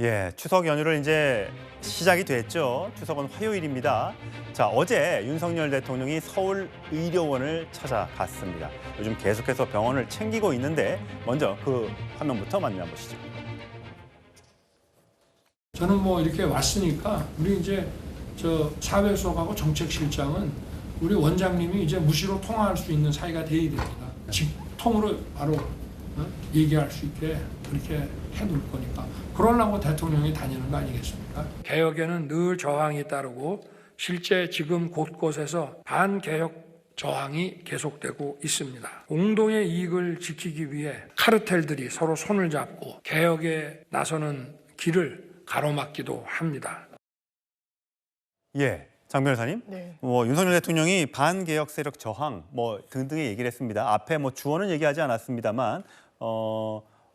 예, 추석 연휴를 이제 시작이 됐죠. 추석은 화요일입니다. 자, 어제 윤석열 대통령이 서울 의료원을 찾아갔습니다. 요즘 계속해서 병원을 챙기고 있는데 먼저 그 화면부터 만나보시죠. 저는 뭐 이렇게 왔으니까 우리 이제 저 사회수석하고 정책실장은 우리 원장님이 이제 무시로 통화할 수 있는 사이가 돼야 됩니다. 직통으로 바로 얘기할 수 있게 그렇게 해놓을 거니까 그러려고 대통령이 다니는 거 아니겠습니까? 개혁에는 늘 저항이 따르고 실제 지금 곳곳에서 반개혁 저항이 계속되고 있습니다. 공동의 이익을 지키기 위해 카르텔들이 서로 손을 잡고 개혁에 나서는 길을 가로막기도 합니다. 예, 장 변호사님. 네. 윤석열 대통령이 반개혁 세력 저항 등등의 얘기를 했습니다. 앞에 주어는 얘기하지 않았습니다만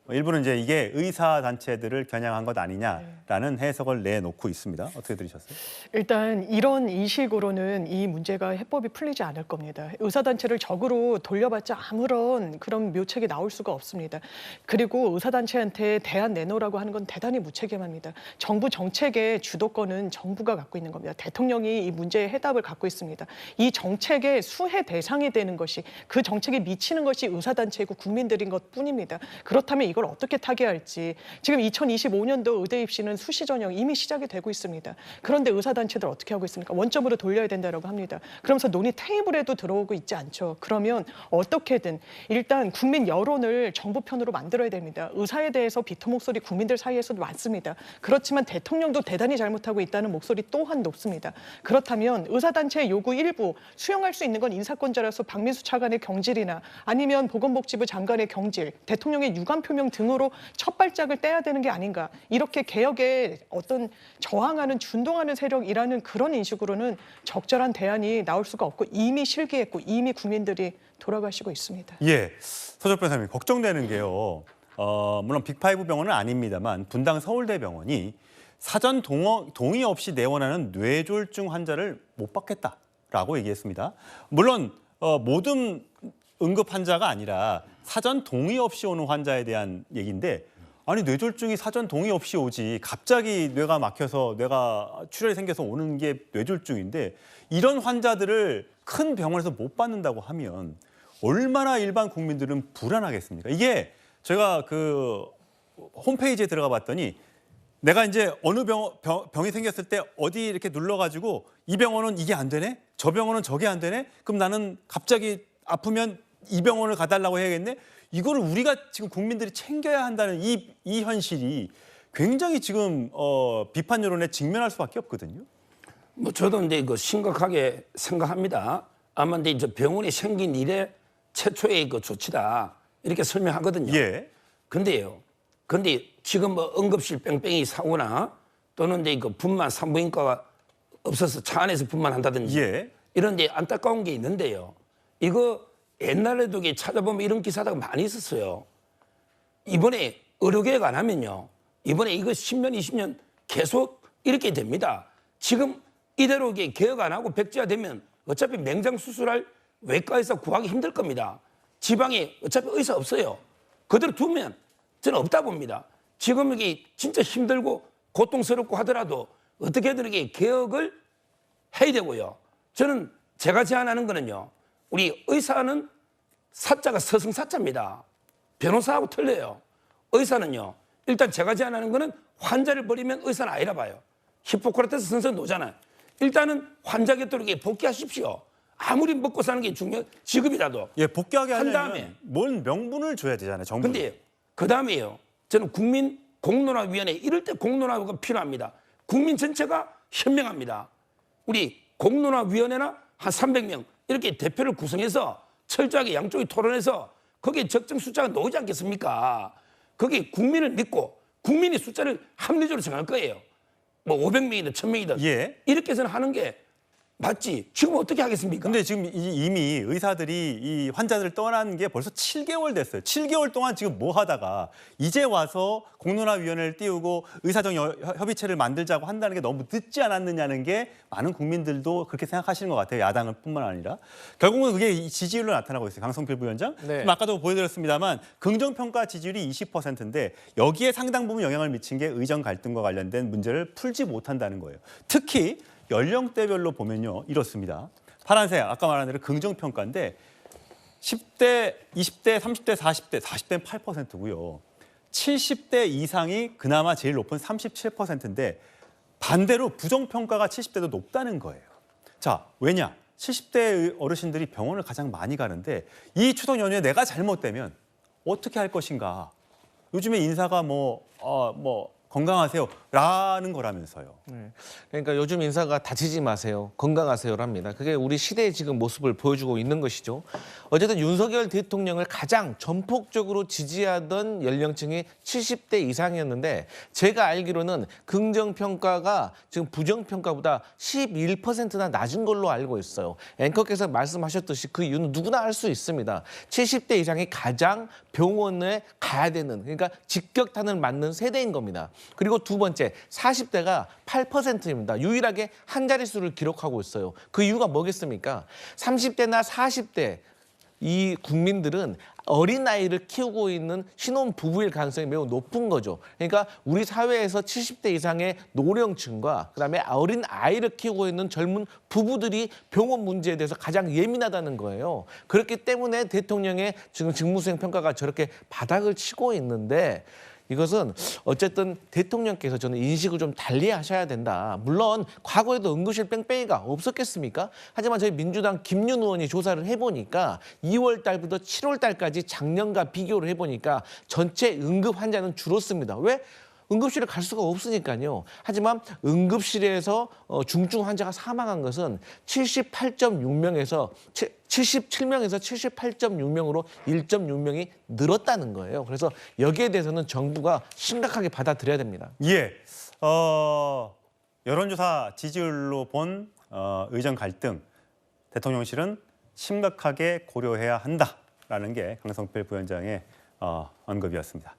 일부는 이제 이게 의사 단체들을 겨냥한 것 아니냐라는 해석을 내놓고 있습니다. 어떻게 들으셨어요? 일단 이런 인식으로는 이 문제가 해법이 풀리지 않을 겁니다. 의사단체를 적으로 돌려봤자 아무런 그런 묘책이 나올 수가 없습니다. 그리고 의사단체한테 대안 내놓으라고 하는 건 대단히 무책임합니다. 정부 정책의 주도권은 정부가 갖고 있는 겁니다. 대통령이 이 문제의 해답을 갖고 있습니다. 이 정책의 수혜 대상이 되는 것이 그 정책에 미치는 것이 의사단체이고 국민들인 것뿐입니다. 그렇다면 이걸 어떻게 타개할지 지금 2025년도 의대 입시는 수시 전형 이미 시작이 되고 있습니다. 그런데 의사단체들 어떻게 하고 있습니까? 원점으로 돌려야 된다고 합니다. 그러면서 논의 테이블에도 들어오고 있지 않죠. 그러면 어떻게든 일단 국민 여론을 정부 편으로 만들어야 됩니다. 의사에 대해서 비토 목소리 국민들 사이에서도 많습니다. 그렇지만 대통령도 대단히 잘못하고 있다는 목소리 또한 높습니다. 그렇다면 의사단체의 요구 일부 수용할 수 있는 건 인사권자라서 박민수 차관의 경질이나 아니면 보건복지부 장관의 경질, 대통령의 유감 표명 등으로 첫 발짝을 떼야 되는 게 아닌가. 이렇게 개혁에 어떤 저항하는 준동하는 세력이라는 그런 인식으로는 적절한 대안이 나올 수가 없고 이미 실기했고 이미 국민들이 돌아가시고 있습니다. 예, 서적 변호사님 걱정되는 게요. 물론 빅5 병원은 아닙니다만 분당 서울대병원이 사전 동의 없이 내원하는 뇌졸중 환자를 못 받겠다라고 얘기했습니다. 물론 모든 응급 환자가 아니라 사전 동의 없이 오는 환자에 대한 얘기인데 아니 뇌졸중이 사전 동의 없이 오지 갑자기 뇌가 막혀서 뇌가 출혈이 생겨서 오는 게 뇌졸중인데 이런 환자들을 큰 병원에서 못 받는다고 하면 얼마나 일반 국민들은 불안하겠습니까? 이게 제가 그 홈페이지에 들어가 봤더니 내가 이제 어느 병이 생겼을 때 어디 이렇게 눌러가지고 이 병원은 이게 안 되네? 저 병원은 저게 안 되네? 그럼 나는 갑자기 아프면 이 병원을 가달라고 해야겠네? 이거를 우리가 지금 국민들이 챙겨야 한다는 이 현실이 굉장히 지금 비판 여론에 직면할 수밖에 없거든요. 뭐 저도 이제 이거 심각하게 생각합니다. 아마 근데 이제 병원이 생긴 이래 최초의 그 조치다 이렇게 설명하거든요. 예. 근데 지금 뭐 응급실 뺑뺑이 사고나 또는 이제 그 분만 산부인과가 없어서 차 안에서 분만한다든지 예. 이런 데 안타까운 게 있는데요. 이거 옛날에도 찾아보면 이런 기사가 많이 있었어요. 이번에 의료개혁 안 하면요. 이번에 이거 10년, 20년 계속 이렇게 됩니다. 지금 이대로 개혁 안 하고 백지화되면 어차피 맹장 수술할 외과에서 구하기 힘들 겁니다. 지방에 어차피 의사 없어요. 그대로 두면 저는 없다 봅니다. 지금 이게 진짜 힘들고 고통스럽고 하더라도 어떻게든 이게 개혁을 해야 되고요. 저는 제가 제안하는 거는요. 우리 의사는 사자가 서승사자입니다. 변호사하고 틀려요. 의사는요. 일단 제가 제안하는 거는 환자를 버리면 의사는 아니라 봐요. 히포크라테스 선생은 노잖아요. 일단은 환자 곁으로 복귀하십시오. 아무리 먹고 사는 게 중요한 직업이라도. 예, 복귀하게 한 하려면 다음에. 뭔 명분을 줘야 되잖아요. 정부. 근데 그 다음에요. 저는 국민 공론화위원회 이럴 때 공론화가 필요합니다. 국민 전체가 현명합니다. 우리 공론화위원회나 한 300명 이렇게 대표를 구성해서 철저하게 양쪽이 토론해서 거기에 적정 숫자가 나오지 않겠습니까? 거기 국민을 믿고 국민이 숫자를 합리적으로 정할 거예요. 뭐 500명이든 1000명이든 예. 이렇게 해서는 하는 게 맞지? 지금 어떻게 하겠습니까? 근데 지금 이미 의사들이 이 환자들을 떠난 게 벌써 7개월 됐어요. 7개월 동안 지금 뭐 하다가 이제 와서 공론화위원회를 띄우고 의사정 협의체를 만들자고 한다는 게 너무 늦지 않았느냐는 게 많은 국민들도 그렇게 생각하시는 것 같아요. 야당은 뿐만 아니라. 결국은 그게 이 지지율로 나타나고 있어요. 강성필 부위원장. 네. 좀 아까도 보여드렸습니다만 긍정평가 지지율이 20%인데 여기에 상당 부분 영향을 미친 게 의정 갈등과 관련된 문제를 풀지 못한다는 거예요. 특히 연령대별로 보면요. 이렇습니다. 파란색 아까 말한 대로 긍정평가인데 10대, 20대, 30대, 40대는 8%고요. 70대 이상이 그나마 제일 높은 37%인데 반대로 부정평가가 70대도 높다는 거예요. 자, 왜냐? 70대 어르신들이 병원을 가장 많이 가는데 이 추석 연휴에 내가 잘못되면 어떻게 할 것인가? 요즘에 인사가 건강하세요라는 거라면서요. 네. 그러니까 요즘 인사가 다치지 마세요, 건강하세요랍니다. 그게 우리 시대의 지금 모습을 보여주고 있는 것이죠. 어쨌든 윤석열 대통령을 가장 전폭적으로 지지하던 연령층이 70대 이상이었는데 제가 알기로는 긍정평가가 지금 부정평가보다 11%나 낮은 걸로 알고 있어요. 앵커께서 말씀하셨듯이 그 이유는 누구나 알 수 있습니다. 70대 이상이 가장 병원에 가야 되는, 그러니까 직격탄을 맞는 세대인 겁니다. 그리고 두 번째, 40대가 8%입니다. 유일하게 한 자릿수를 기록하고 있어요. 그 이유가 뭐겠습니까? 30대나 40대 이 국민들은 어린아이를 키우고 있는 신혼 부부일 가능성이 매우 높은 거죠. 그러니까 우리 사회에서 70대 이상의 노령층과 그다음에 어린아이를 키우고 있는 젊은 부부들이 병원 문제에 대해서 가장 예민하다는 거예요. 그렇기 때문에 대통령의 지금 직무수행 평가가 저렇게 바닥을 치고 있는데 이것은 어쨌든 대통령께서 저는 인식을 좀 달리 하셔야 된다. 물론 과거에도 응급실 뺑뺑이가 없었겠습니까? 하지만 저희 민주당 김윤 의원이 조사를 해보니까 2월 달부터 7월 달까지 작년과 비교를 해보니까 전체 응급 환자는 줄었습니다. 왜? 응급실에 갈 수가 없으니까요. 하지만 응급실에서 중증 환자가 사망한 것은 77명에서 78.6명으로 1.6명이 늘었다는 거예요. 그래서 여기에 대해서는 정부가 심각하게 받아들여야 됩니다. 예, 여론조사 지지율로 본 의정 갈등 대통령실은 심각하게 고려해야 한다라는 게 강성필 부위원장의 언급이었습니다.